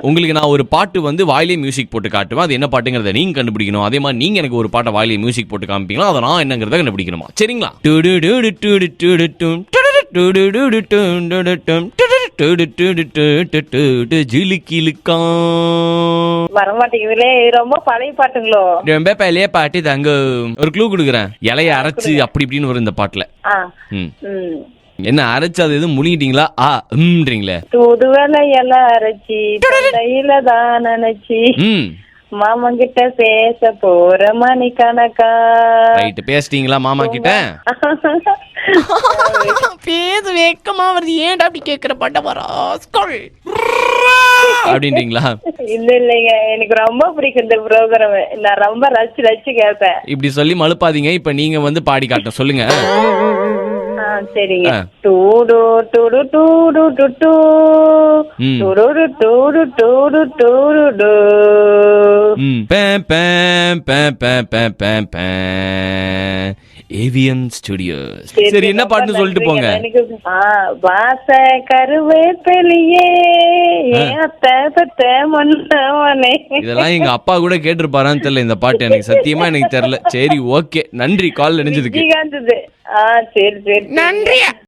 உங்களுக்கு நான் ஒரு பாட்டு வந்து வாயிலே மியூசிக் போட்டு காட்டுவேன். அது என்ன பாட்டுங்கிறத நீங்க கண்டுபிடிக்கணும். அதே மாதிரி நீங்க எனக்கு ஒரு பாட்டை வாயிலே மியூசிக் போட்டு காமிப்பீங்களா, அதை நான் என்னங்கிறத கண்டுபிடிக்கணுமா? சரிங்களா? வரமாட்டேங்குதுலே, ரொம்ப பழைய பாட்டுங்களோ? ரொம்ப பழைய பாட்டு தாங்க. ஒரு க்ளூ கொடுக்குறேன். இலைய அரைச்சு அப்படி இப்படின்னு வரும் இந்த பாட்டுல. என்ன அரைச்சு அது எதுவும் முழுங்கிட்டீங்களா? ன்றீங்களே. தூதுவலை எல்லாம் அரைச்சி தையில தான் நினைச்சி மாமன் கிட்ட பேச போற மணி கணக்கா. ரைட், பேசிட்டீங்களா மாமா கிட்ட? பேச வேக்கமா வருது, ஏன்டா அப்படி கேக்குற பாட்ட வரா அப்படின்றீங்களா? இல்ல இல்லைங்க, எனக்கு ரொம்ப பிடிக்கும் இந்த ப்ரோக்ராம். நான் ரொம்ப ரசிச்சு ரசிச்சு கேட்பேன். இப்படி சொல்லி மழுப்பாதீங்க. இப்ப நீங்க வந்து பாடி காட்ட சொல்லுங்க. சரிங்க. Dude dude dude dude dude dude dude dude AVM studios. சரி, என்ன பாட்டுன்னு சொல்லிட்டு போங்க. வாச கருவேப்பிலையே இதெல்லாம் எங்க அப்பா கூட கேட்டிருப்பாரான்னு தெரியல. இந்த பாட்டு எனக்கு சத்தியமா எனக்கு தெரியல. சரி, ஓகே, நன்றி கால் நினைஞ்சதுக்கு. சரி சரி, நன்றி.